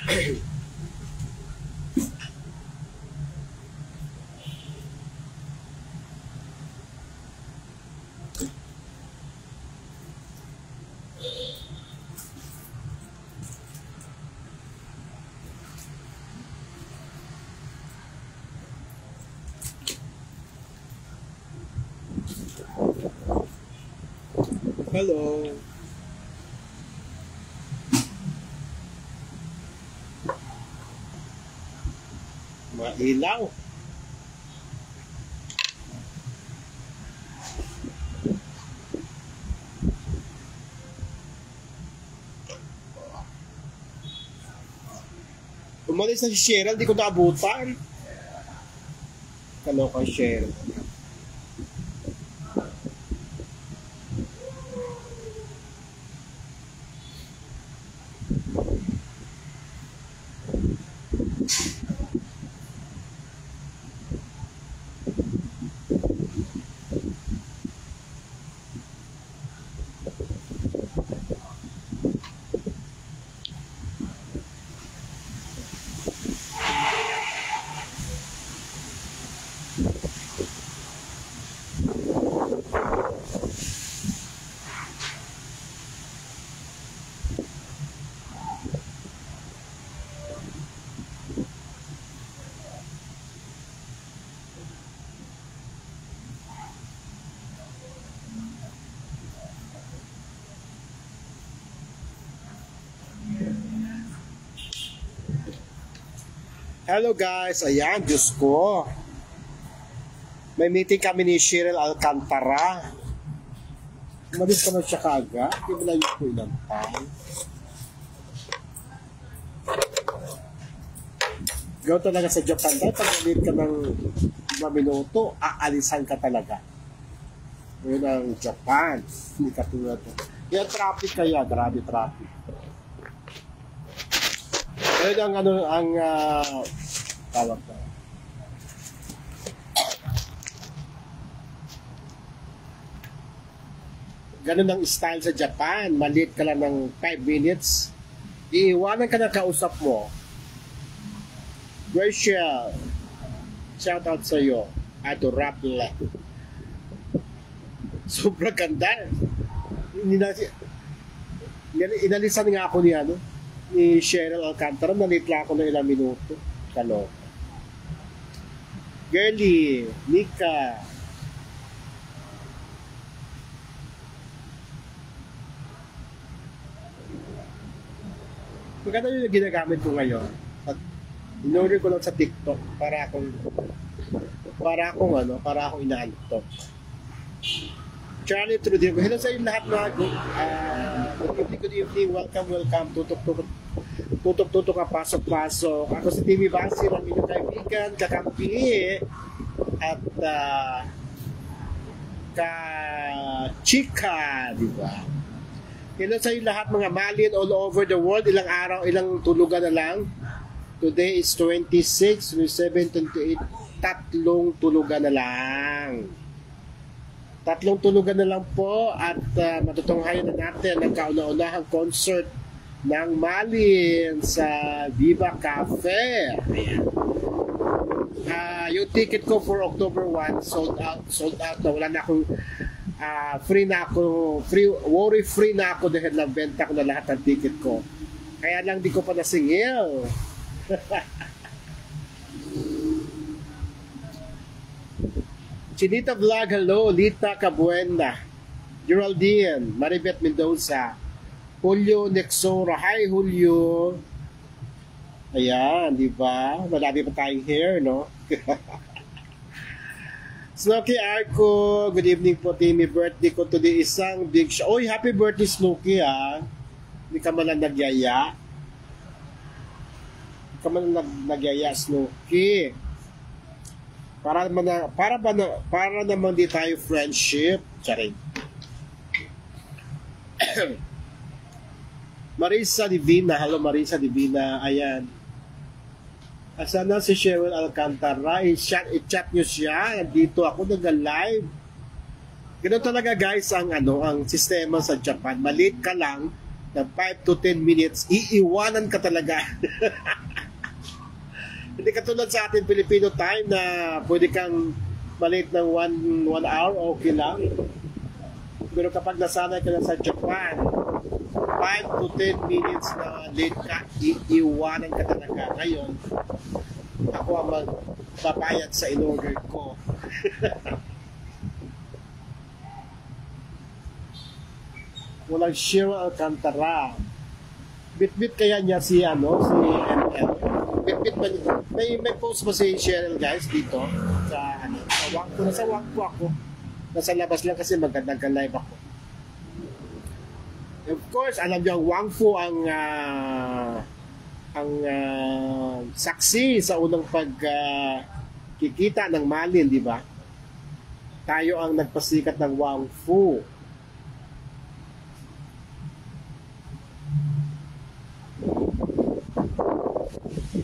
Hello. Mailaw. Umalis na si Cheryl, di ko naabutan. Kaloka Cheryl. Hello guys, ayan, Diyos ko. May meeting kami ni Cheryl Alcantara. Umalis ka na siya kaagad. Hindi mo lang yung ilang time. Gawin talaga sa Japan dahil pag nalit ka ng 5 minuto, aalisan ka talaga. Yun ang Japan. Hindi ka tulad. Yan traffic kaya, grabe traffic. Ayun ang tawag na. Ganun ang style sa Japan. Maliit ka lang ng 5 minutes. Iiwanan ka na kausap mo. Rachel, shout out sa iyo. Adorable. Sobrang ganda. Inalisan nga ako ni Cheryl Alcantara, nalitla ako ng ilang minuto. Kaloka. Girlie, Mika. Maganda yung ginagamit ko ngayon. At in-order ko lang sa TikTok para akong inaantok. Charlie Trudillo. Hello sa inyo lahat mga good evening, welcome, tutok ka, pasok. Ako si Timmy Basir, ang inyong kaibigan, kakampi, at ka-chika, di ba? Hello sa inyo lahat mga malin all over the world, ilang araw, ilang tulugan na lang. Today is 26, 27, 28, 3 tulugan na lang. 3 tulugan na lang po at matutunghayan na natin ang kauna-unahang concert ng Malin sa Viva Cafe. Ayan. Yung ticket ko for October 1 sold out na. Wala na akong free na ako dahil nabenta ko na lahat ng ticket ko. Kaya lang di ko pa nasingil. Chinita Vlog, hello. Lita Cabuena, Geraldine, Maribeth Mendoza, Julio Nexora, hi Julio. Ayan, di ba? Marami pa tayong hair, no? Snooki Arco, good evening po, Timmy. Birthday ko today, isang big show. Oy, happy birthday, Snooki, ha? Hindi ka man lang nagyaya. Hindi ka man lang nagyaya, Snooki. Para naman di tayo friendship. Charing. Marisa Divina. Hello Marisa Divina. Ayan. Asan na si Cheryl Alcantara? I-chat nyo siya. Dito ako nag-live. Ganun talaga guys ang sistema sa Japan. Maliit ka lang, ng 5 to 10 minutes, iiwanan ka talaga. Hindi katulad sa atin Filipino time na pwede kang malate ng 1 hour, okay lang. Pero kapag nasanay ka na sa Japan, 5 to 10 minutes na late ka, iiwanan ka talaga. Ngayon, ako ang magbabayad sa in-order ko. Walang Cheryl Alcantara. Bit-bit kaya niya si ML. Bit-bit ba niya? May post ba si Cheryl guys dito? Sa wangpo. Nasa wangpo ako. Nasa labas lang kasi magandang live ako. Of course, alam niyo ang wangpo ang saksi sa unang pagkikita ng Malin, di ba? Tayo ang nagpasikat ng wangpo.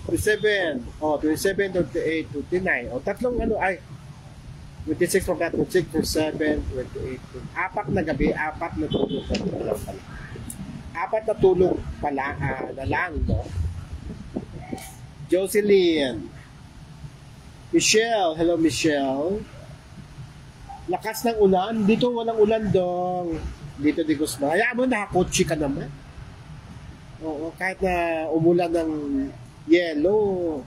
27, 28, 29. Tatlong ay 26 from that, 26, 27, 28. Apat na gabi, apat na tulog pala. Apat na tulog pala na lang, no? Jocelyn. Michelle, hello Michelle. Lakas ng ulan. Dito walang ulan dong. Dito di Guzman. Hayaan mo, nakakotsi ka naman. Oo, kahit na umulan ng yellow,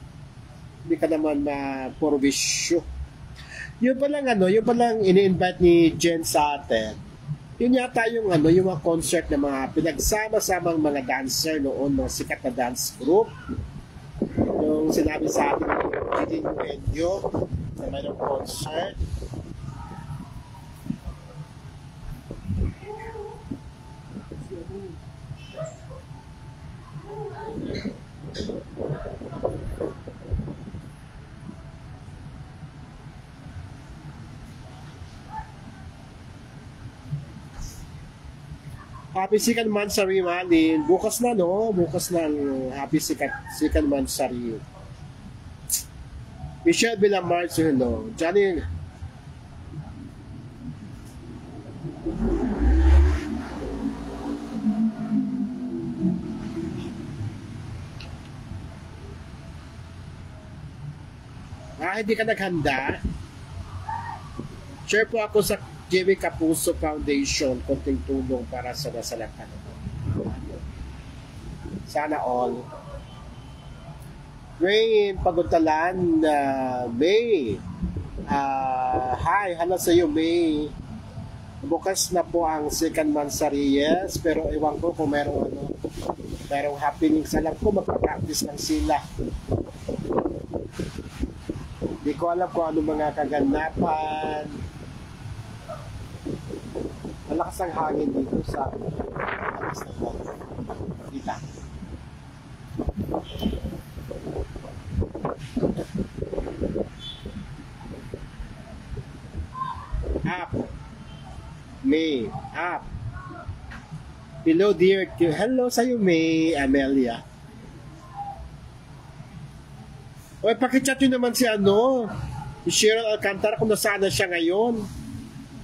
hindi ka naman ma-provisyo. Yun palang ini-invite ni Jen sa atin. Yun yata yung yung mga concert ng mga pinagsama-samang mga dancer noon, mga sikat na dance group. Yung sinabi sa atin ng Gigi Nuenyo na mayroong concert. Happy Second Mansari, Malin. Bukas na, no? Bukas na ang Happy Second Mansari. Michelle Villamar, hello. Johnny. Hindi ka naghanda? Share po ako sa Jimmy Capuso Foundation, konting tulong para sa nasalakan. Sana all. Rain, Pagutalan, May. Hi, hello sa iyo, May. Bukas na po ang second Mansari, yes, pero ewan ko kung merong happening. Alam ko magpa-practice lang sila. Hindi ko alam kung ano mga kaganapan. Malakas ang hangin dito sa alas na po. Dita. Up. May. Up. Hello dear. Hello sa'yo May. Amelia. Oy, pakichat nyo naman si si Cheryl Alcantara kung nasaan na siya ngayon.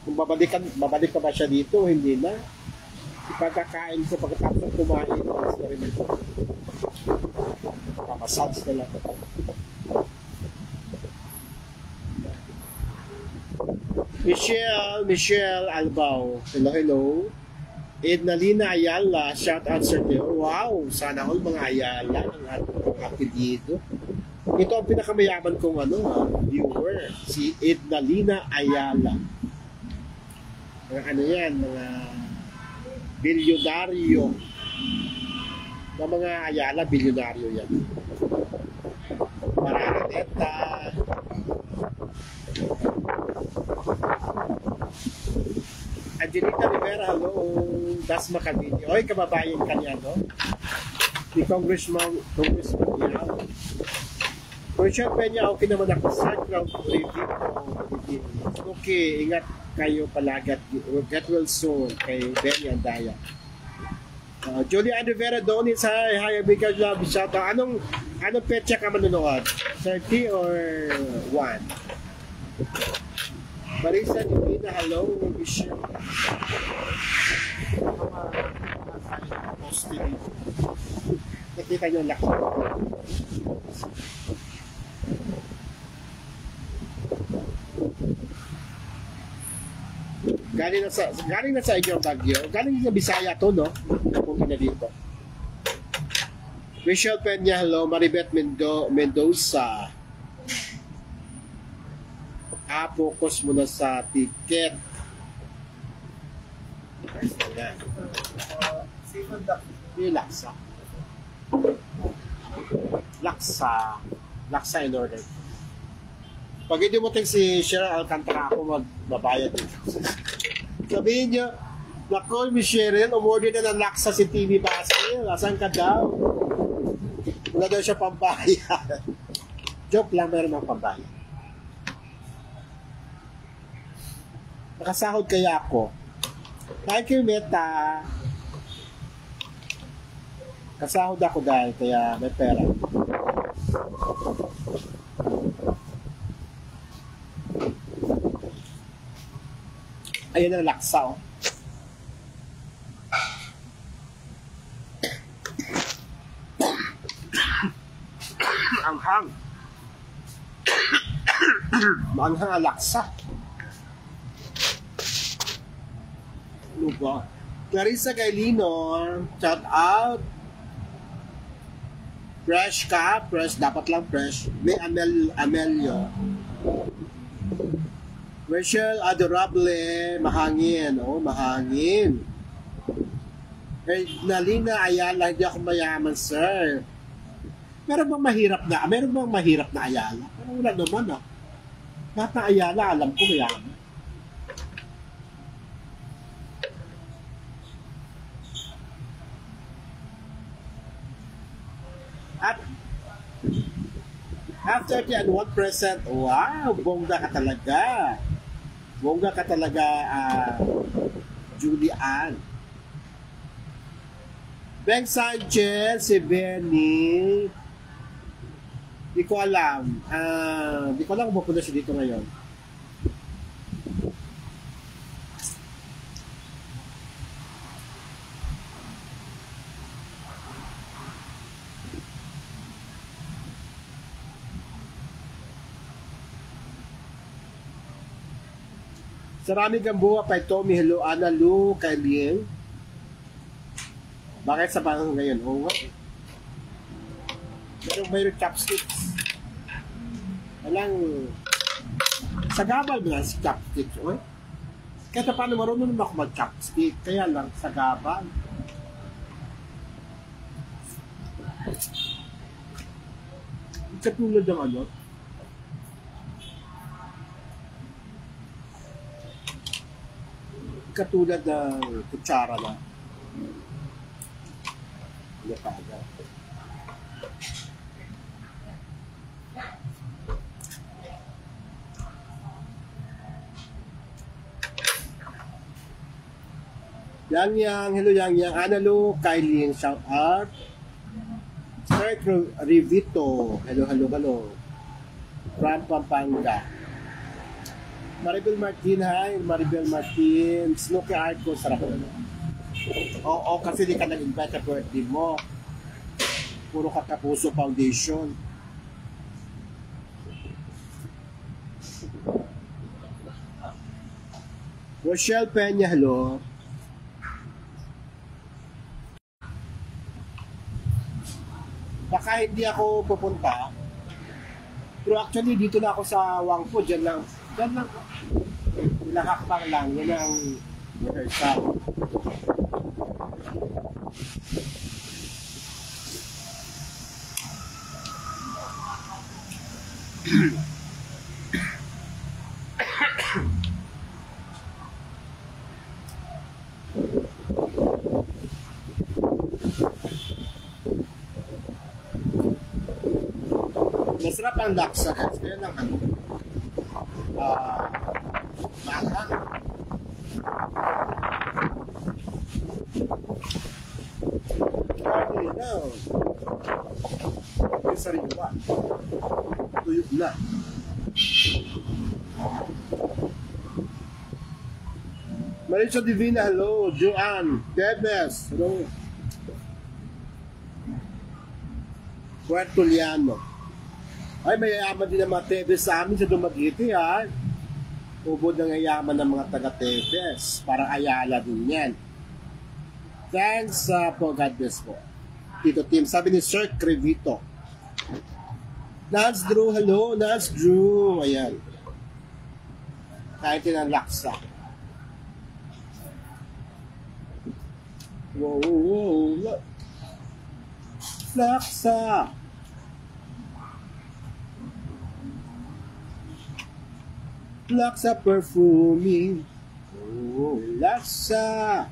Kung babalik pa ba siya dito, hindi na. Ipagkakain ko pagkatapos ng kumain. Alas na rin ito. Pamasals na lang. Michelle Albao. Hello. Ednalina Ayala, shout out sa iyo. Wow, sana all mga Ayala ang ating apelyido. Ito ang pinakamayaman kong viewer, si Ednalina Ayala. Mga mga bilyonaryo. Mga Ayala, bilyonaryo yan. Maraneta. Angelita Rivera, hello. Dasma Cavite. Oy, kababayan ka niya, no? Ni Congressman Yao. Congressman Peña, okay naman ako sa ground review. Okay, ingat kayo palagi at get well soon kay Benny Andaya. Julia Rivera, Donis, hi, big love, shout out. Anong petsa ka manonood? 30 or 1? Marisa Divina, hello, Michelle. chopstick. Nakita nyo ang laki. Galing na sa inyo Bagyo. Galing na Bisaya to, no? Napunta na dito. Michelle Peña, hello. Maribeth Mendoza. Focus muna sa ticket. Ayan. Yung laksa. Laksa in order. Pag hindi mo si Cheryl Alcantara, ako magbabayad dito. Sabihin nyo, naku, Miss Cheryl, umorder na ng laksa si TV Basil. Asan ka daw? Wala daw siya pambayad. Joke lang, meron mga pambayad. Nakasahod kaya ako. Thank you, Meta. Kasahod ako dahil kaya may pera. Ayan ang laksa, oh. Anghang. Manghang ang laksa. Ano ba? Clarissa Gailino, shout out. Fresh ka? Fresh, dapat lang fresh. May Amelio. Rachel Adorable, mahangin. Oh, mahangin. Nalina Ayala, hindi ako mayaman, sir. Meron bang mahirap na Ayala? Pero wala naman, ah. Lahat na Ayala, alam ko mayaman. At 30 and 1%, wow, bongga ka talaga. Bongga ka talaga, Julian. Ben Sanchez, si Benny. Di ko alam. Di ko alam kung mapunta siya dito ngayon. Sarami Gamboa, kay Tommy, hello, Ana Lu, kay Lieng. Bakit sa panahon ngayon? Oo nga. Mayroong chopsticks. Walang... Sa gabal ba si chopsticks? Oh? Kahit paano marunong naman ako mag-chopstick. Kaya lang, sa gabal. Katulad ng ano? Katulad ng kutsara na. Ano pa agad? Yang, hello Yang, Analo, Kylie, shout out. Start Rivito, hello. From Pampanga. Maribel Martin, hi. Maribel Martin. Snooki art ko, sarap na. Oo, kasi di ka nag-invite sa birthday mo. Puro ka Kapuso Foundation. Rochelle Peña, hello. Baka hindi ako pupunta. Pero actually, dito na ako sa Wangpo. Diyan lang. Lahakbang lang. Yan ang rehearsal. Masarap ang laksa. Kaya lang ano. Mahal. Okay, now. Yung sariwa. Tuyok na. Marisol Divina, hello. Joanne. Debes, hello. Puerto Liano. Ay, mayayaman din ang mga Tebes sa amin sa Dumaguete, ha? Ubod ng yayaman ng mga taga-Tebes. Parang Ayala din yan. Thanks po, God bless po. Tito Tim, sabi ni Sir Crevito. Nance Drew, hello, Nance Drew. Ayan. Kahit ng laksa. Wow. Laksa. Laksa perfuming. Oh, laksa.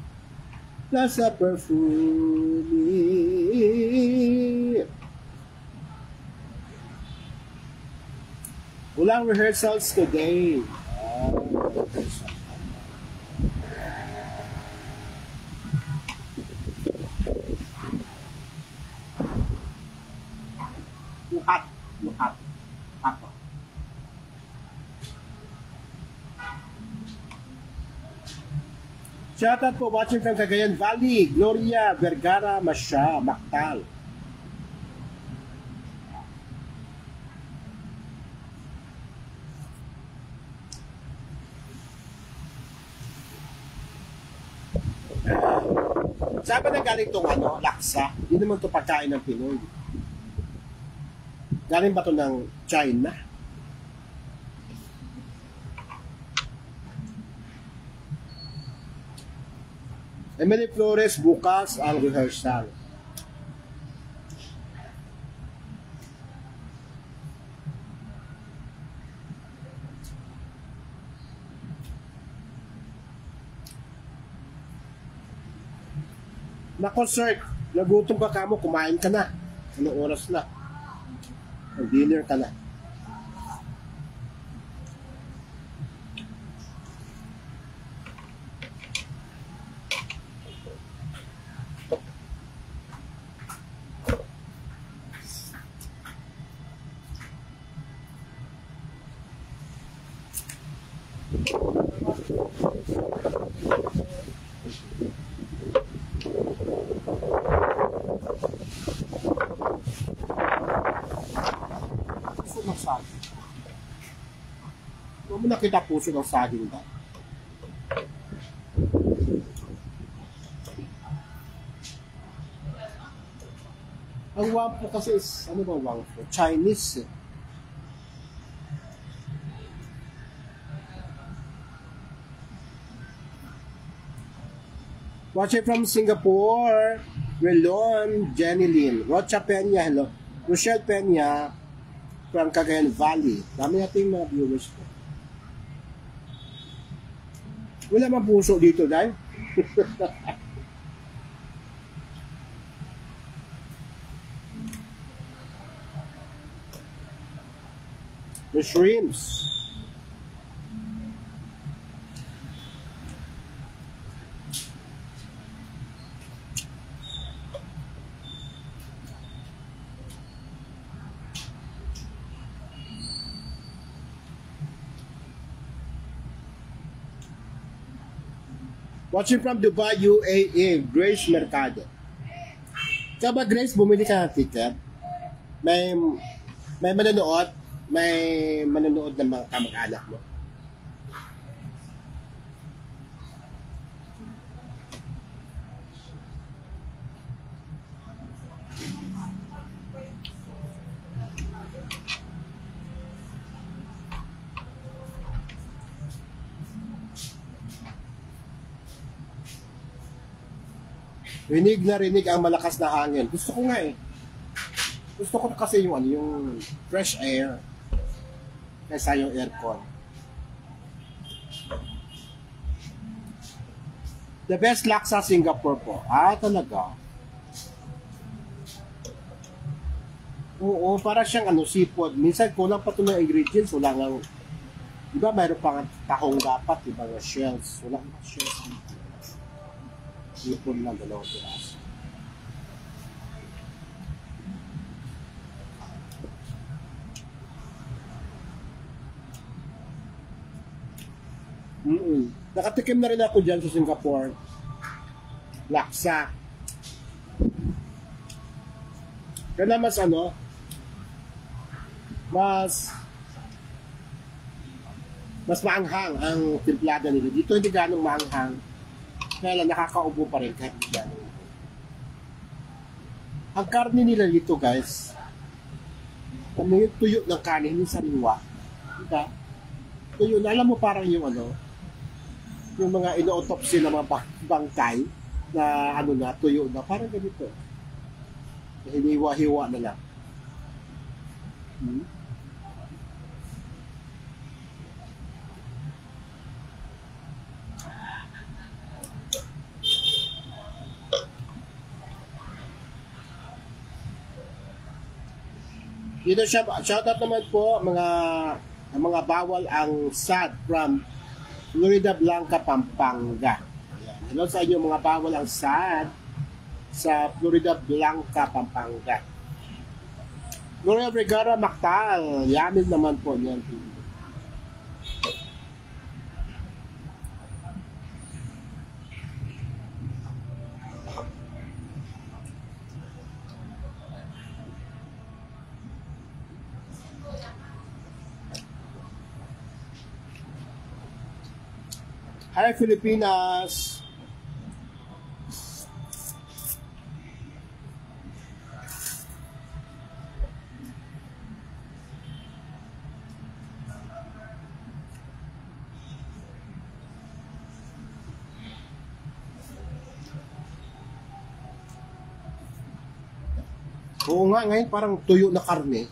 Laksa perfuming. Walang rehearsals today. Luhat. Apo. Shoutout po watching from Cagayan Valley, Gloria Vergara Masya, Mactal. Saan ba na galing itong laksa? Hindi naman ito pagkain ng Pinoy. Galing ba ito ng China? Emily Flores, bukas ang rehearsal. Nako sir, nagutom ka kamo, kumain ka na. Anong oras na? Dinner ka na. Huwag mo nakita puso ng saging ba? Ang wangpo kasi is, ano ba wangpo? Chinese eh. Watching from Singapore, Relon, Jenny Lynn, Rocha Peña, hello. Rochelle Peña, from Cagayan Valley. Dami natin mga viewers ko. Wala mang puso dito, dahil. The shrimps. Watching from Dubai, UAE, Grace Mercado. Kaya ba, Grace, bumili ka ng ticket? May manonood ng mga kamag-anak mo. Rinig na rinig ang malakas na hangin. Gusto ko nga eh. Gusto ko kasi yung fresh air kaysa yung aircon. The best laksa Singapore po. Ah, talaga. Oo, para siyang seafood. Minsan kulang pa ito ng ingredients. Wala nga. Diba mayroon pang tahong dapat. Diba nga shells. Wala nga shells dito. Ipon lang, 2 piraso. Nakatikim na rin ako dyan sa Singapore. Laksa. Kaya mas ano, mas maanghang ang timplada nila. Dito hindi ganong maanghang. Kaya lang nakakaubo pa rin kahit hindi ganong. Ang karne nila dito guys, ano yung tuyo ng karne, hindi sariwa. Diba? Tuyo na, alam mo parang yung ano, yung mga ino-autopsy ng mga bangkay na ano na, tuyo na, parang ganito. Hiniwa-hiwa na lang. Dito siya, shoutout naman po mga bawal ang SAD from Florida Blanca, Pampanga. Ayan. Hello sa inyo mga bawal ang SAD sa Florida Blanca, Pampanga. Gloria Vergara, Mactal. Yamin naman po niyan. Hi Filipinas! Oo nga, ngayon parang tuyo na karne.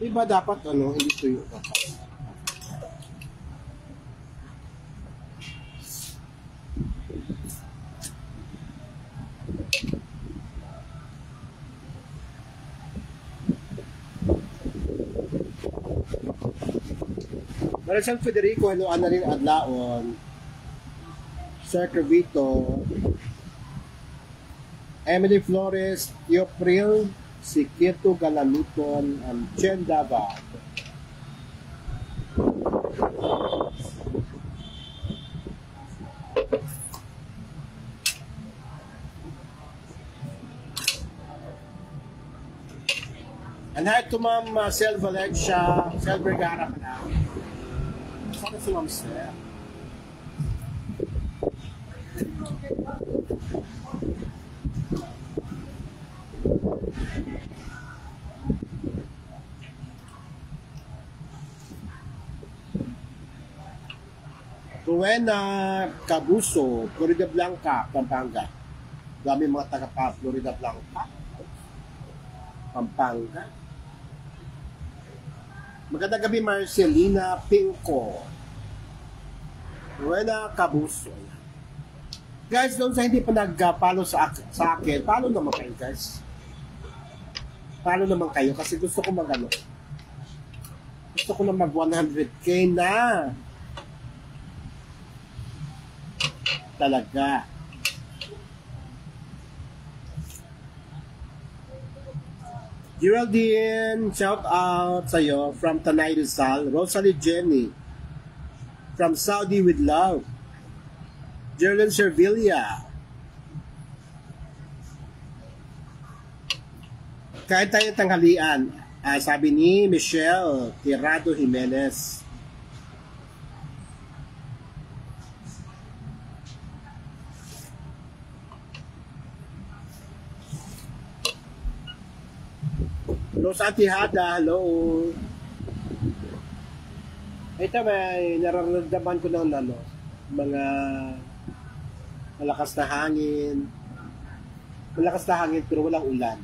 Iba dapat ano, hindi tuyo na karne. Marisol Federico, hello, Annalyn Adlaon, Sir Cravito, Emily Flores, Teopril, si Kito Galamiton, Chen Dava. And hi to Ma'am Sel Valencia, Sel Vergara pala. Sana si Ma'am Sel. Rowena Cabuso, Florida Blanca, Pampanga. Dami mga taga Florida Blanca, Pampanga. Magandang gabi, Marcelina Pinco. Rowena Cabuso. Guys, doon sa hindi pa nag-follow sa akin, follow naman kayo guys. Follow naman kayo kasi gusto ko mag-ano. Gusto ko na mag 100k na. Talaga. Geraldine, shout out sa'yo from Tanay Rizal. Rosalie Jenny from Saudi with love. Geraldine Servilia. Kain tayo tanghalian. Sabi ni Michelle Tirado Jimenez. Rosa Tihada, hello. Ito may nararamdaman ko ng ano, mga malakas na hangin. Malakas na hangin pero walang ulan.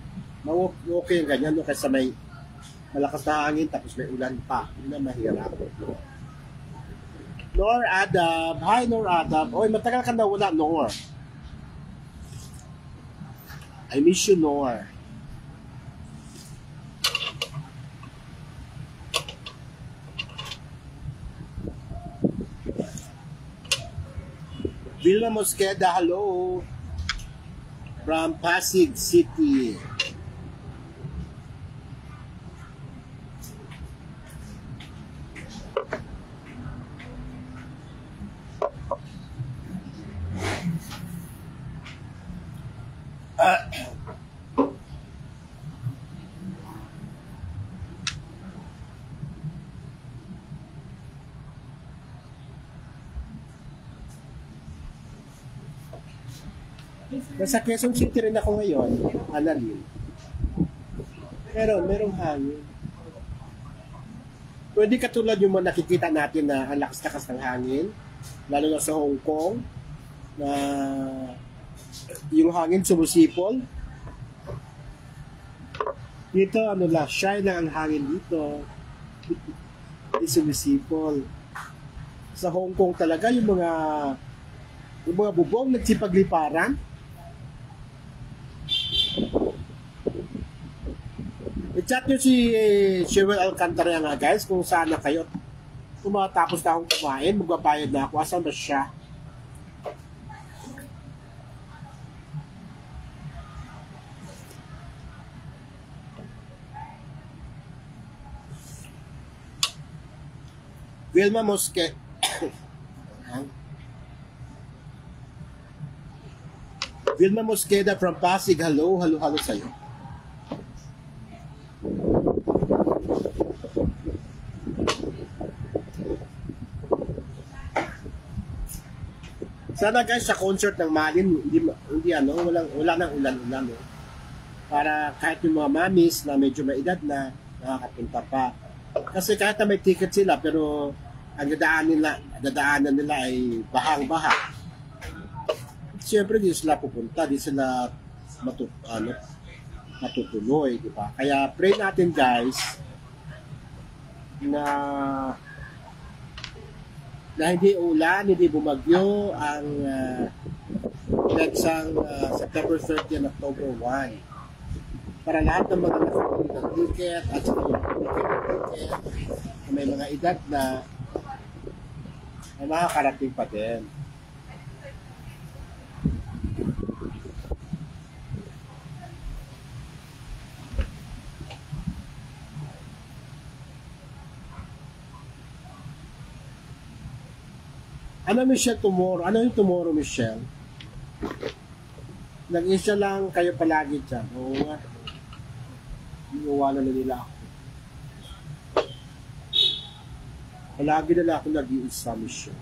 Okay yung ganyan, no? Kasi may malakas na hangin tapos may ulan pa. Yun na mahirap. Nor Adab. Hi Nor Adab. Oy, matagal ka na wala, Nor. I miss you, Nor. Vilma Mosqueda, hello. From Pasig City. Nasa Quezon City rin ako ngayon, Annalyn. Pero merong hangin. Pwede katulad yung mga nakikita natin na ang lakas-lakas ng hangin, lalo na sa Hong Kong, na yung hangin sumusipol. Dito, ano lang, shy lang ang hangin dito. Hindi sumisipol. Sa Hong Kong talaga, yung mga bubong nagsipagliparan. I-chat nyo si Shewell Alcantara nga guys kung saan na kayo. Kung matapos na akong kumain, magbabayad na ako. Asan ba siya? Vilma Mosque. Vilma Mosqueda from Pasig. Hello sa'yo. Sana guys sa concert ng Malin, hindi wala nang ulan-ulan. Para kahit yung mga mamis na medyo may edad na nakakapunta pa. Kasi kahit na may ticket sila pero ang dadaanan nila ay bahang-baha. Siyempre di sila pupunta, di sila matutuloy, di ba? Kaya pray natin guys na hindi ulan, hindi bumagyo ang next September 30 and October 1. Para lahat ng mga nakapagod ng ticket at saka may mga edad na ay makakarating pa din. Ano Michelle tomorrow? Ano yung tomorrow Michelle? Nag-isa lang kayo palagi dyan. Oo nga. Iiwanan na nila ako. Palagi na lang ako nag-iisa Michelle.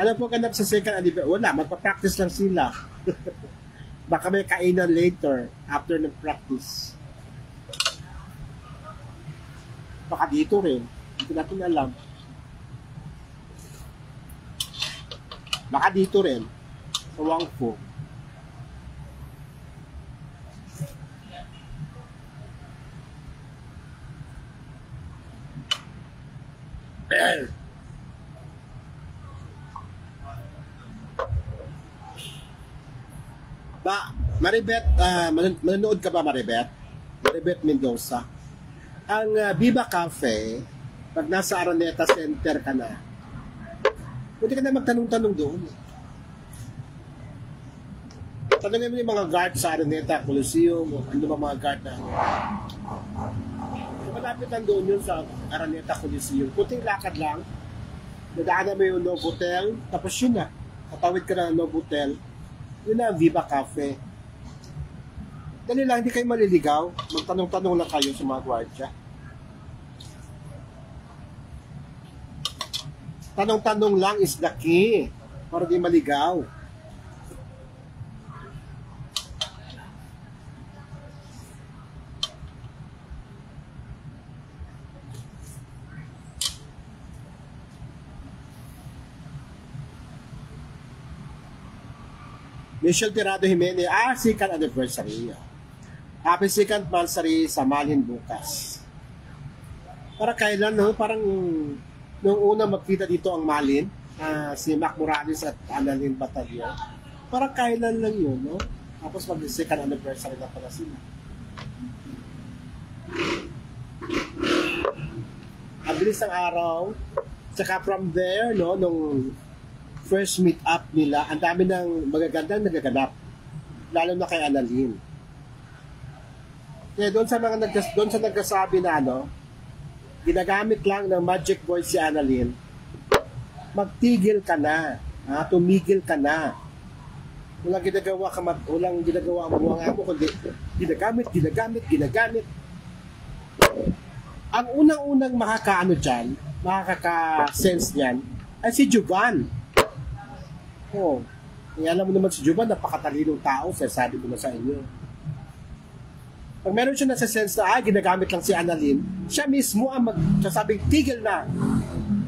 Ano po ganap sa second anniversary? Wala, magpa-practice lang sila. Baka may kainan later after ng practice. Baka dito rin. Hindi natin alam. Baka dito rin, sa Wangfu. Maribeth, manonood ka ba Maribeth? Maribeth Mendoza. Ang Viva Cafe, pag nasa Araneta Center ka na, pwede ka na magtanong-tanong doon. Tanongin mo yung mga guard sa Araneta Coliseum, ano ba mga guard na. Malapit lang doon yun sa Araneta Coliseum. Kunting lakad lang, nadaanan mo yung Novotel, tapos yun na. Katawid ka na ng Novotel, yun na ang Viva Cafe. Dali lang, hindi kayo maliligaw. Magtanong-tanong lang kayo sa mga guardia. Tanong-tanong lang is the key para di maligaw. Michelle Tirado Jimenez, second anniversary. Happy second anniversary sa Malin bukas. Para kailan, no? Parang nung una magkita dito ang Malin, si Mac Morales at Annalyn Batalyon, parang kailan lang yun, no? Tapos mag-second anniversary na pala sila. Ang bilis ng araw. Tsaka from there, no, nung first meet up nila, ang dami ng magagandang nagaganap. Lalo na kay Annalyn. Kaya doon sa nagkasabi na ginagamit lang ng magic words si Annalyn, magtigil ka na, tumigil ka na. Walang ginagawa mo nga mo, kundi ginagamit. Ang unang-unang makaka-sense niyan ay si Jovan. Eh, alam mo naman si Juban, napakatalinong tao, sabi ko na sa inyo. Pag meron siya nasa-sense na, ginagamit lang si Annalyn, siya mismo ang magsasabing tigil na.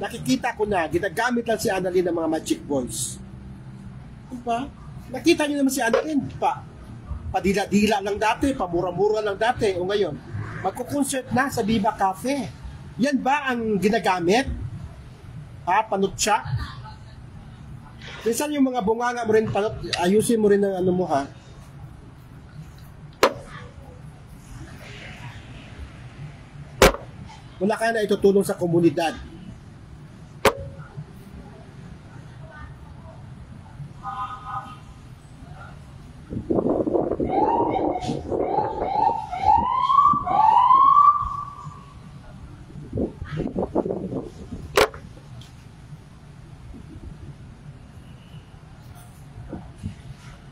Nakikita ko na, ginagamit lang si Annalyn ng mga magic boys. Diba? Nakita niyo naman si Annalyn, padila-dila lang dati, pamura-mura lang dati, o ngayon, magkukonsert na sa Viva Cafe. Yan ba ang ginagamit? Panutsa? Minsan yung mga bunganga mo rin, ayusin mo rin ang ano mo, ha? Wala ka na itutulong sa komunidad.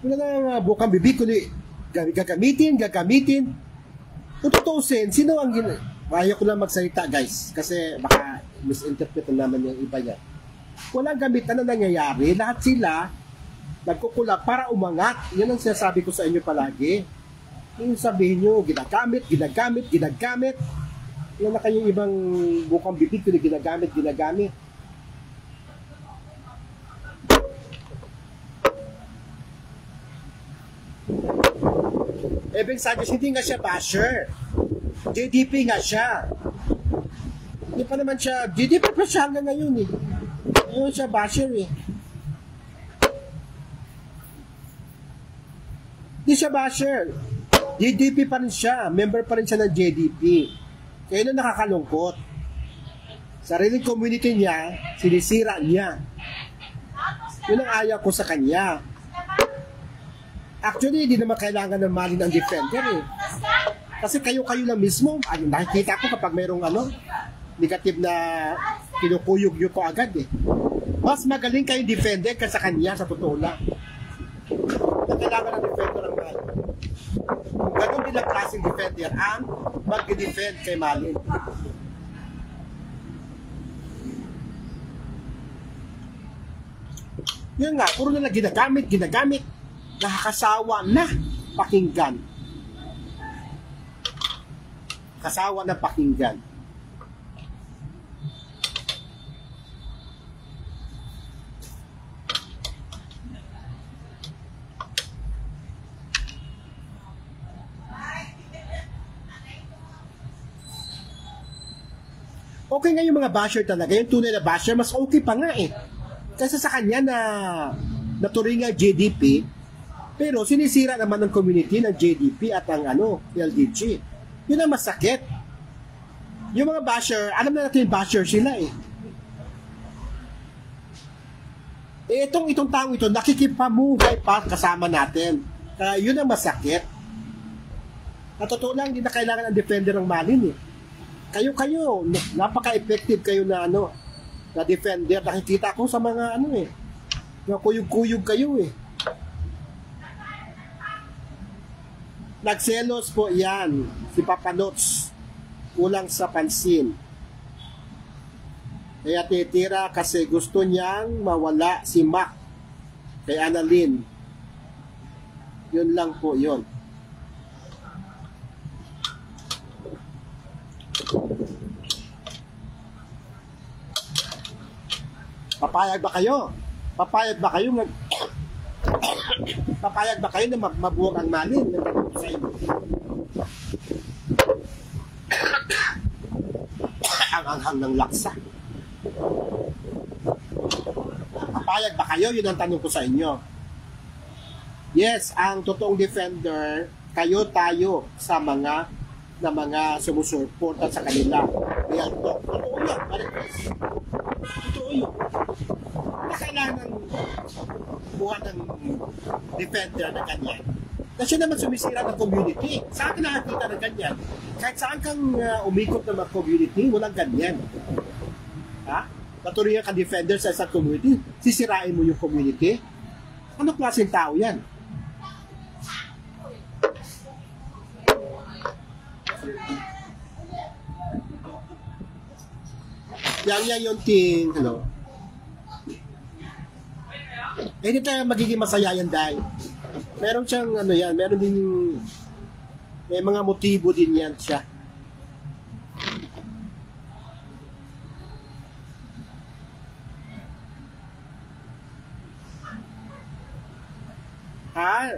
Wala na bukang bibig, kundi gagamitin. Kung tutusin, sino ang ayaw ko lang magsalita, guys, kasi baka misinterpret naman yung iba niya. Walang gamitan na nangyayari, lahat sila nagkukulap para umangat. Yan ang sinasabi ko sa inyo palagi. Yung sabihin nyo, ginagamit. Yan na kayong ibang bukang bibig, kundi ginagamit. Eben Sanchez, hindi nga siya basher. JDP nga siya. Hindi pa naman siya, JDP pa siya hanggang ngayon eh. Ngayon siya basher eh. Hindi siya basher. JDP pa rin siya. Member pa rin siya ng JDP. Kaya yun ang nakakalungkot. Sariling community niya, sinisira niya. Yun ang ayaw ko sa kanya. Actually, hindi naman kailangan ng malin ang defender eh. Kasi kayo lang mismo, nakikita ko kapag mayroong negative na kinukuyog nyo ko agad eh. Mas magaling kayong defender kaysa kanya sa totoo lang. Na kailangan ng defender ang malin. Ganun din ang klaseng defender ang mag-defend kay malin. Yun nga, puro na ginagamit. Nakakasawa na pakinggan. Kasawa na pakinggan. Okay nga yung mga basher talaga. Yung tunay na basher, mas okay pa nga eh. Kasi sa kanya na naturing nga JDP, pero sinisira naman ng community ng JDP at ang LDG. Yun ang masakit. Yung mga basher, alam na natin basher sila eh. Itong taong ito, nakikipamuhay pa kasama natin. Kaya yun ang masakit. At totoo lang, hindi na kailangan ng defender ng malin eh. Kayo, napaka-effective kayo na na defender. Nakikita ko sa mga kuyog-kuyog kayo eh. Nagselos po yan, si Papa Notes, kulang sa pansin. Kaya titira kasi gusto niyang mawala si Mac kay Annalyn. Yun lang po yun. Papayag ba kayo? Papayag ba kayo na mabuwag ang malin? Sa inyo. Ang anghang ng laksa. Papayag ba kayo? Yun ang tanong ko sa inyo. Yes, ang totoong defender, tayo sa mga sumusuporta sa kanila. Real talk. Totoo yun. Totoo yun. Na kailangan buha ng defender na ganyan. Kasi naman sumisira ng community. Saan ka nakakita ng ganyan? Kahit saan kang umikot ng mga community, walang ganyan. Ha? Natuloy ka defender sa isang community, sisirain mo yung community? Ano klaseng tao yan? Yan yung ting, Hindi tayo magiging masaya yan dahil meron siyang ano yan, meron din may mga motibo din yan siya.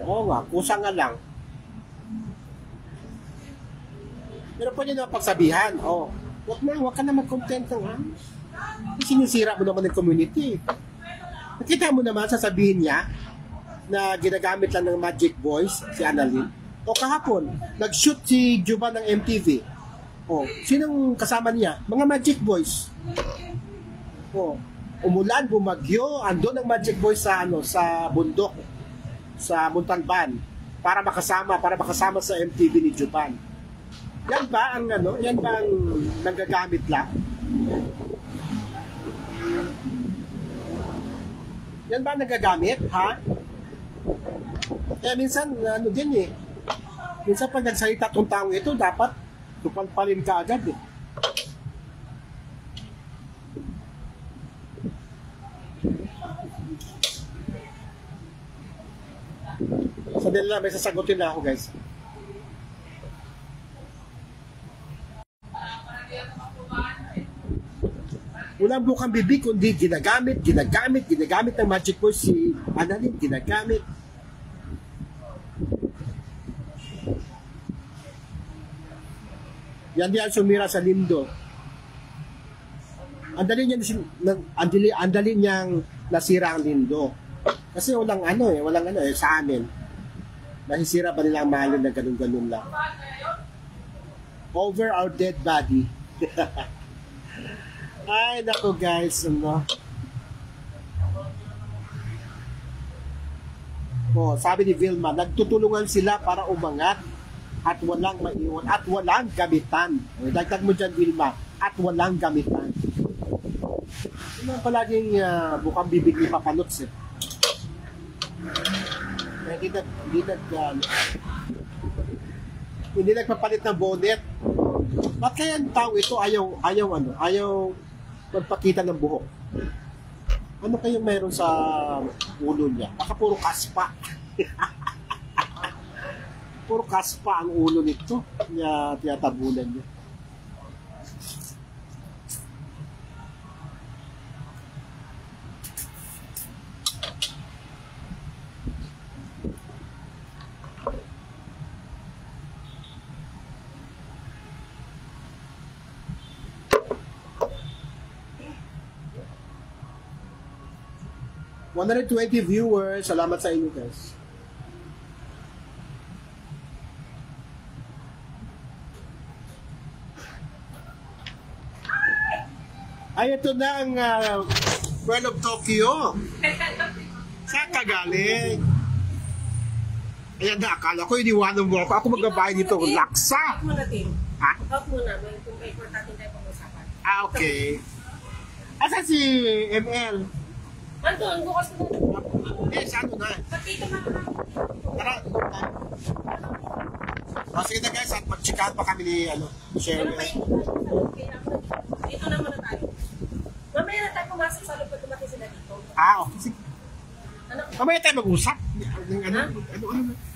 Oo nga, kusa nga lang. Pero pwede na pagsabihan, wag ka na mag-content ng sinisira mo naman ng community. Nakita mo naman, sasabihin niya na ginagamit lang ng Magic Voice, si Annalyn. O kahapon, nag-shoot si Juba ng MTV. Sinong kasama niya? Mga Magic Voice. Umulan, bumagyo, andun ang Magic Voice sa sa bundok, sa Montalban, para makasama sa MTV ni Juban. Yan ba ang nanggagamit lang? Yan ba nagagamit, ha? Minsan, din minsan pag nagsalita tong taong ito, dapat tupalpalin ka agad Sabihin lang, may sasagutin na ako, guys. Walang bukang bibig, kundi ginagamit ng Magic Voice si Annalyn, ginagamit. Yan diyan sumira sa Lindo. Andali niyang nasira ang Lindo. Kasi walang sa amin. Nasisira ba nila ang mahalin na ganun-ganun lang? Over our dead body. Ay, nako guys, sabi ni Vilma, nagtutulungan sila para umangat at walang maiwan at walang gamitan. Dagdag mo dyan, Vilma, at walang gamitan. Yun ang palaging bukang bibig ni Papanots hindi nagpapalit ng bonnet. Ba't kaya ang tao ito ayaw magpakita ng buhok? Ano kayong meron sa ulo niya? Baka puro kaspa. Puro kaspa ang ulo nito. Tiyatabunan niya. $120 viewers. Salamat sa inyo, guys. Ay, ito na ang Pearl of Tokyo. Saan ka galing? Ayan na, akala ko iniwanan mo ako. Ako magbabayad dito. Laksa! Talk muna, Tim. Ha? Talk muna. Kung may importante tayo pag-usapan. Okay. Asan si ML? Anton, bukas mo. Ano na? Pati ito na naman. Tara. Sige na guys, at mag-chikahan pa kami ni Cheryl. Dito na muna tayo. Mamaya na tayo pumasok sa loob pag dumating sila dito. Okay. Sige. Mamaya tayo mag-usap.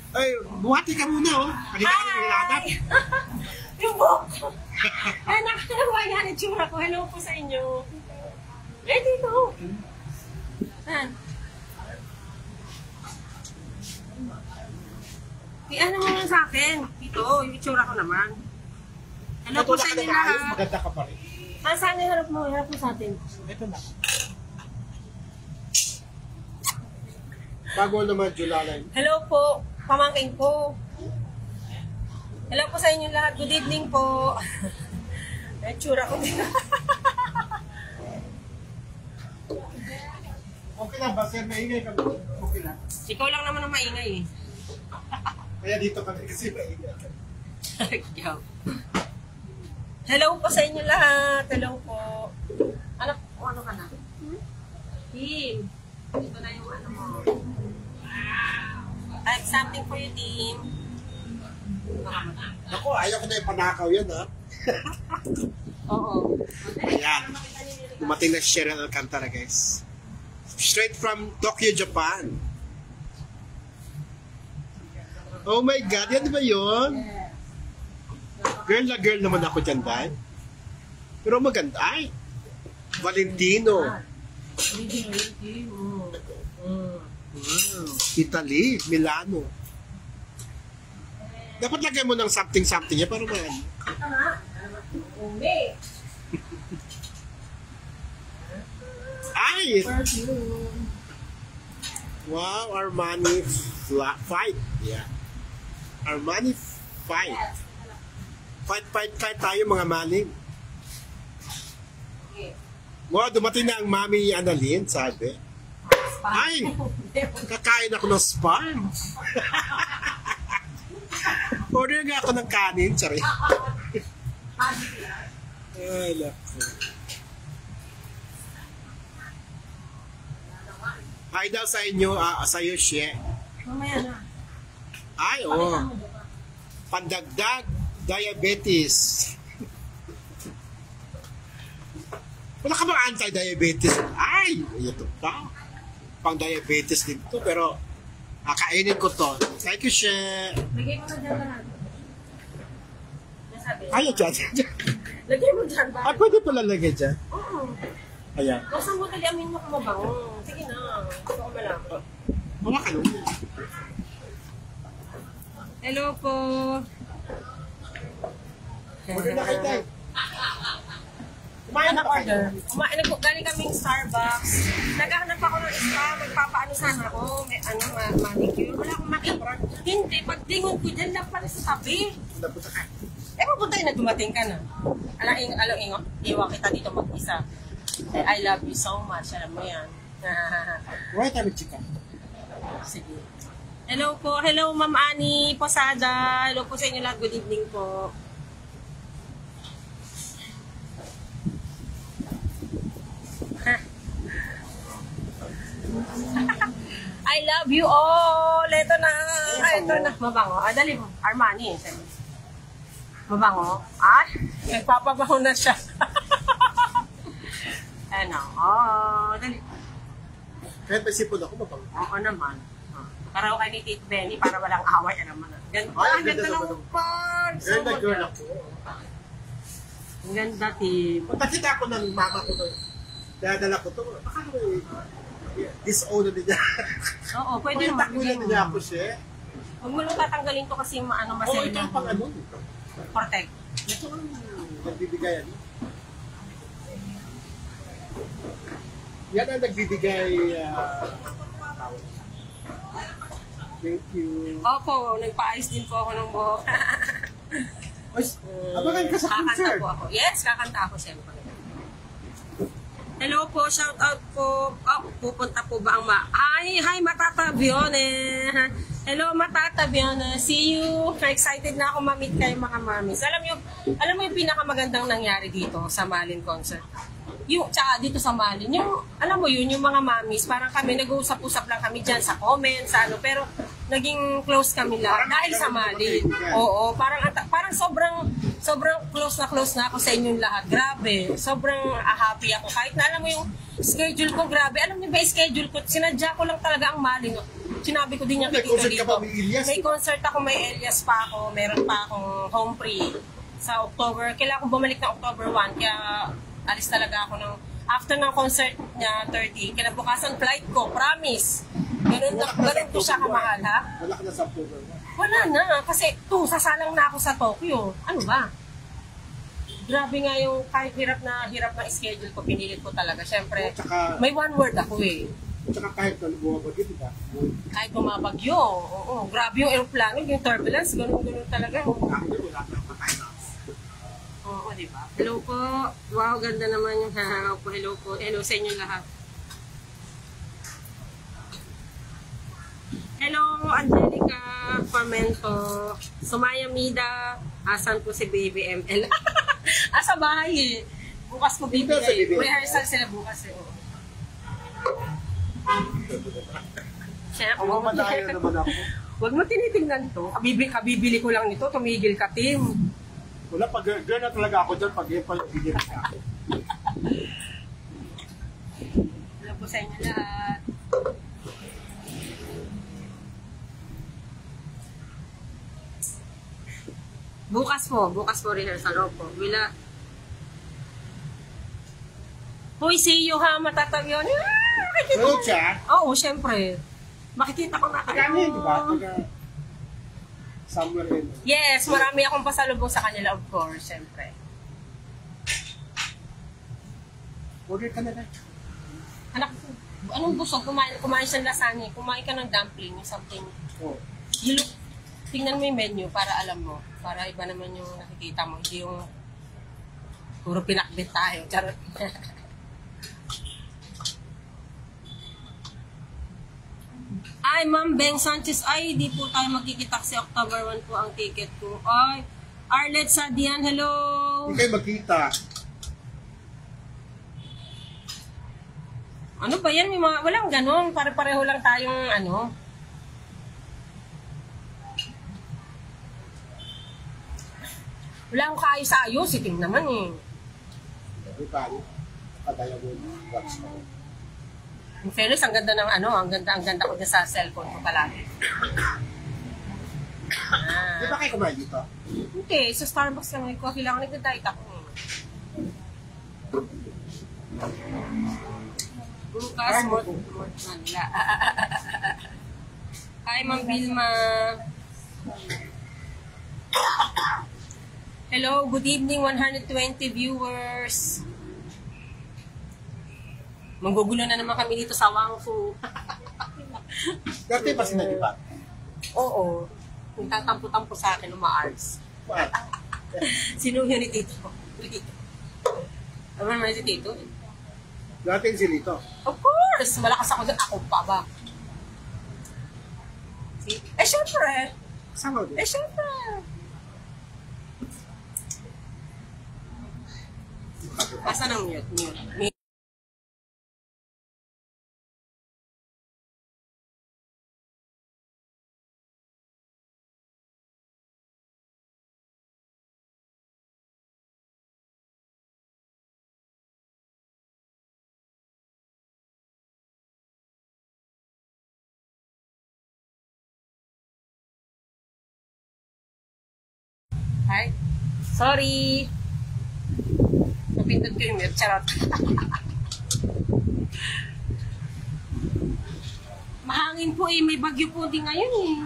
Ay, buhati ka muna, Kanina ka nilalap. Yung buhok. Ay, nakakalawa yan ang tsura ko. Hello po sa inyo. Dito. Saan? Ano mo lang sa akin? Ito, yung itsura ko naman. Hello po sa inyo lahat. Maganda ka pa rin. Saan yung harap mo? Harap mo sa atin. Ito na. Bago naman, Julalay. Hello po, pamangkin ko. Hello po sa inyo lahat. Good evening po. Itsura ko din. Okay lang ba, sir? Maingay kami. Okay lang. Ikaw lang naman ang maingay Kaya dito kami kasi maingay. Hello po sa inyo lahat. Hello po. Ano ka na? Team. Ito na yung ano mo. I have something for you, team. Naku, ayaw ko na yung panakaw yan, ha? Oo. Ayan. Dumating na si Cheryl Alcantara, guys. Straight from Tokyo, Japan. Oh my God, yan ba yun? Girl na girl naman ako dyan, dahil. Pero maganda. Ay, Valentino. Wow. Italy, Milano. Dapat lagay mo ng something-something yan para maano. Ay! Wow, Armani fight. Yeah. Armani fight. Fight tayo mga maling. Wow, dumating na ang Mami Annalyn, sabi. Ay! Kakain ako ng spam. Order nga ako ng kanin, sorry. Ay, lako. Hi daw sa inyo, sa'yo, She. Mamaya na. Ay, oh. Pandagdag, diabetes. Wala ka bang anti-diabetes? Ay, ito pa. Pang-diabetes din to, pero kainin ko to. Thank you, She. Lagay mo na dyan lahat. Nasabi. Ay, dyan. Lagay mo dyan ba? Ay, pwede pala lagay dyan. Oo. Ayan. Basta mo tali amin mo kung mabango. Sige na. Gusto ko malaman. Mga kalong. Hello po. Order na kayo, Tay. Kumain na order. Galing kaming Starbucks. Naghahanap ako ng spa. Magpapaano sana ako. May manicure. Wala akong makita. Hindi. Pagtingon ko dyan lang pala sa tabi. Napunta ka. Mapunta na dumating ka na. Alang iwa kita dito mag-isa. I love you so much. Alam mo yan. Why tayo chika? Sige. Hello po. Hello, Ma'am Annie Posada. Hello po sa inyo lahat. Good evening po. I love you all. Ito na. Ito na. Mabango. Dali mo. Armani. Mabango. Nagpapabango na siya. Ano. Dali. Kahit may sipon ako, mapang. Oo naman. Para kay ni Tito Benny para walang away. Ano naman. Ganda ng upan. Girl na girl ako. Ang ganda, Tim. Pagkakita ako ng mama ko doon. Dadala ko to. Baka may disown din niya. Oo, pwede naman. Pagkakita niya ako siya. Huwag mo lang tatanggalin to kasi masaya Ito yung pang ano. protect. Ito ang nagbibigayan. Yan ang nagbibigay. Thank you. Opo, nagpa-ayos din po ako ng buhok. Abangan ka sa Kakanta concert. po ako. Yes, kakanta ako siyempre. Hello po, shout out po. Pupunta po ba ang Hi, Matata Bione. Hello, Matata Bione. See you. Excited na ako ma-meet kayo mga mamis. Alam mo yung pinakamagandang nangyari dito sa Malin concert. Tsaka dito sa Malin, alam mo yung mga mamis, parang kami, nag-uusap-usap lang kami dyan sa comments, pero naging close kami lang dahil sa Malin. Oo, parang sobrang close na ako sa inyong lahat. Grabe, sobrang happy ako. Kahit na alam mo yung schedule ko, grabe. Alam niyo ba yung schedule ko? Sinadya ko lang talaga ang Malin. Sinabi ko din niya kay Tito Lito. May concert ako, may Elias pa ako, meron pa akong home free sa October. Kailangan ko bumalik ng October 1, kaya alis talaga ako after ng concert niya, 30, kinabukasan flight ko, promise. Ganun ko siya kamahal, ha? Wala ka na sa October. Wala na, kasi sasalang na ako sa Tokyo. Ano ba? Grabe nga yung kahit hirap na schedule ko, pinilit ko talaga. Siyempre, may one word ako eh. Tsaka kahit na bumabagyo, di ba? Kahit bumabagyo, oo. Grabe yung aeroplano, yung turbulence, ganun talaga. Wala na patay na. Oo, di ba? Hello po. Wow, ganda naman yung hahangaw po. Hello po. Hello sa inyo lahat. Hello, Angelica Pamento. Sumaya Mida. Asan po si Baby ML? Sa bahay eh. Bukas ko bibigay. Rehearsal sila bukas eh. Chef, Madaya naman ako. Huwag mo tinitingnan to. Kabibili ko lang nito. Tumigil ka, Tim. Wala, pag girl na talaga ako dyan, pag yung bigyan ka. Hello po sa inyo lahat. Bukas po rehearsal po. Hoy, see you ha, matatabi yun. Sunod siya? Oo, syempre. Makikita ko na kayo. Pagkano yun, di ba? Pagka somewhere in. Yes, marami akong pasalubong sa kanila, of course, syempre. Order ka na lang. Anak, anong busog? Kumain siya ng lasagna. Kumain ka ng dumpling, something. Oh. Tingnan mo yung menu para alam mo. Para iba naman yung nakikita mo. Hindi yung puro pinakbit tayo. Charot. Ay, Ma'am Beng Sanchez. Ay, di po tayo magkikita kasi October 1 po ang ticket ko. Ay, Arlet Sadian, hello! Hindi kayo magkita. Ano ba yan? May mga, walang ganun. Pare-pareho lang tayong ano. Wala akong kaayos-ayos. Siting naman eh. Hindi tayo. Kadaya mo yung watch mo. In fairness, ang ganda ng ano, ang ganda ko dyan sa cellphone ko palagi. Di ba kayo kumain dito? Okay, sa Starbucks lang, may coffee lang. Nagda-diet ako eh. Bukas, Manila. Hi, Ma'am Vilma. Hello, good evening, 120 viewers. Manggugulo na naman kami dito sa Wangfu. Dati pa sinalipat. Oo. Nagtatampo-tampo sa akin, umaarts. What? Sino yun ni Tito? Ano naman si Tito? Dati yung silito. Of course! Malakas ako doon. Ako pa ba? Syempre! Sama din. Syempre! Asan ang mute? Mute. Hi. Sorry. Napindot ko yung mute. Charot. Mahangin po eh. May bagyo po din ngayon eh.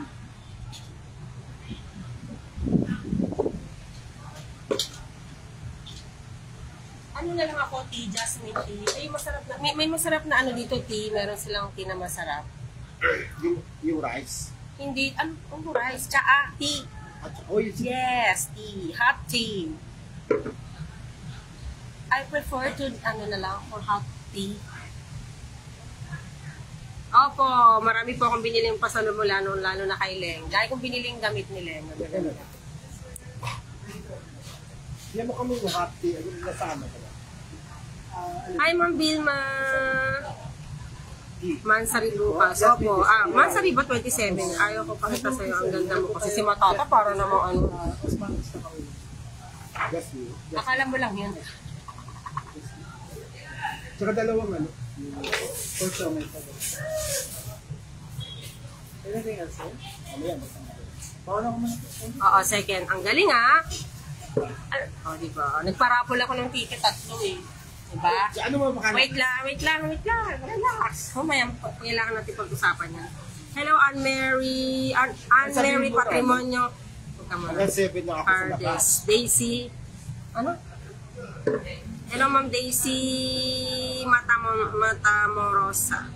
Ano na lang ako, tea, jasmine tea. Ay, masarap na. May masarap na ano dito, tea. Meron silang tea na masarap. Yung rice. Hindi, ano rice? Tsaa, tea. Oh, Yes, tea. Hot tea. I prefer to, ano na lang, for hot tea. Opo, marami po akong biniling pasalubong lalo na kay Leng. Dahil kong biniling gamit ni Leng. Yan mo kami yung hot tea. Ano yung nasama ka? Hi, Ma'am Vilma. Mansari Lucas. Opo. Mansari ba 27? Ayaw ko pakita sa'yo. Ang ganda mo kasi si Matata para namang ano. Akala mo lang yun. Tsaka dalawang ano. Also, may tayo. Anything else? Ano yan? Paano ako man? Oo, second. Ang galing ah. Oh, diba? Nagparapol ako ng ticket 3 eh. Diba? Ano mo makano? Wait lang. Relax. Mamaya, kailangan natin pag-usapan yan. Hello, Anne-Mary. Anne-Mary Patrimonio. Hanggang 7 na ako sa labas. Daisy. Ano? Hello, Ma'am Daisy Matamorosa.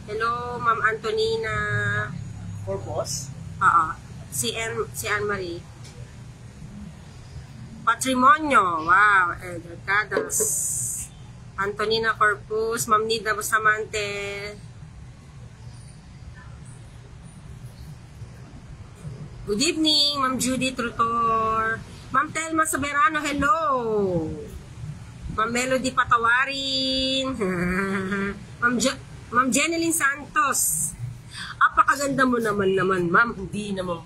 Hello, Ma'am Antonina. For boss? Oo. Si Anne-Marie. Patrimonio. Wow. Educadas. Antonina Corpus. Ma'am Nida Bustamante. Good evening, Ma'am Judy Trutor. Ma'am Telma Soberano, hello. Ma'am Melody Patawarin. Ma'am Jeneline Santos. Apakaganda mo naman, ma'am. Hindi naman.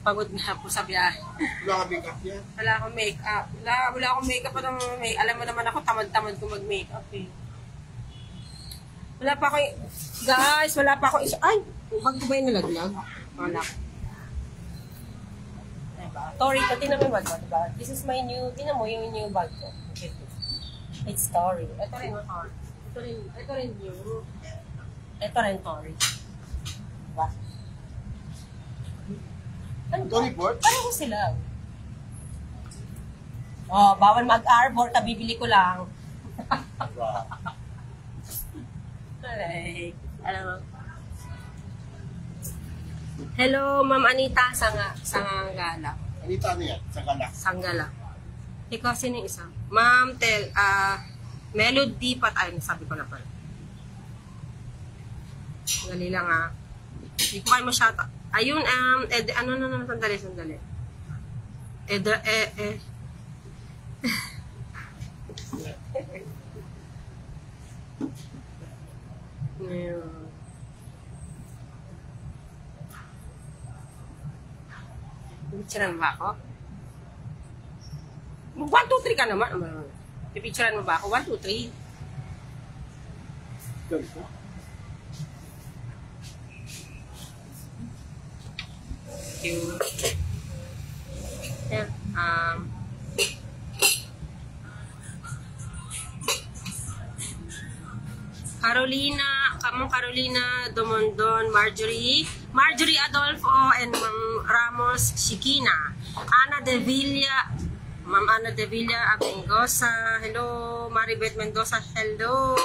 Pagod na po sa biyahe. Wala ka make-up yan? Wala akong make-up. Wala akong make-up. Alam mo naman ako, tamad-tamad ko mag-make-up eh. Wala pa ako, guys, wala pa ako, ay, bag ko ba yung nalaglag? Wala. Tori, ito, tinan mo yung bag ko, diba? This is my new, tinan mo yung new bag ko. It's Tori. Ito rin, Tori. Ito rin new. Ito rin, Tori. Diba? Ano ba? Tory Burch? Pareho sila. Oh, bawal mag-arbor, kabibili ko lang. Wow. Alay. Alam mo. Hello, Ma'am Anita, Sanggala. Anita, ano yan? Sa galak. Sanggala. Ikaw, sino yung isa? Ma'am, Melody Pat, ay, sabi ko na pala. Dali lang ah. Hindi ko kayo masyata. Ayun, sandali. Ngayon. Pipicturean mo ba ako? 1, 2, 3 ka naman. Pipicturean mo ba ako? 1, 2, 3. Ganito. Thank you. Yeah, Carolina Domondon, Marjorie Adolfo, and Ma'am Ramos Shikina, Ma'am Ana de Villa Abengosa, hello, Maribeth Mendoza, hello.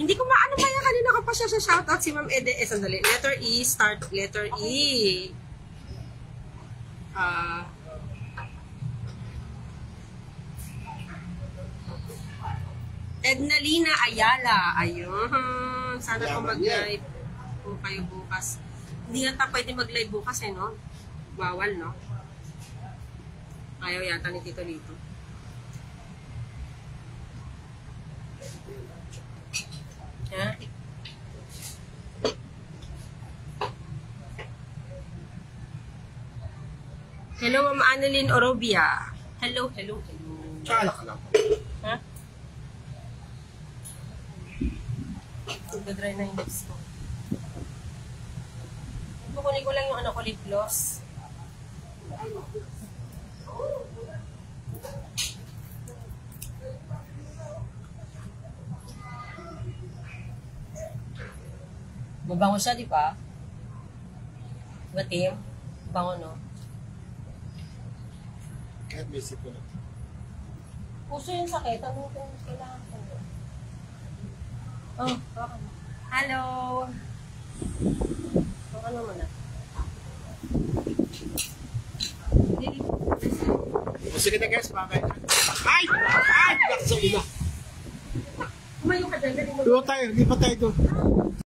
Hindi ko maano ba yan, kanina ko pa siya shoutout si Ma'am Ede, sandali, letter E, start letter E. Ednalina Ayala. Ayun. Sana po mag-live po kayo bukas. Hindi nga pwede mag-live bukas no? Bawal, no? Ayaw yata ni Tito Lito. Ha? Hello, Ma'am Annalyn Orobia. Hello. Tsaka ka lang. Ha? Nagdadry na yung lips ko. Kukunin ko lang yung lip gloss. Mabango siya, di ba? Diba, Tim? Bango, no? Kahit may sipon na. Puso yung sakit. Ano kung kailangan ko? Oh, okay. Hello! Ano mo na? O sige na guys, mamay. Ay! Laksa ina! Kumayo ka dyan. Lipat tayo doon.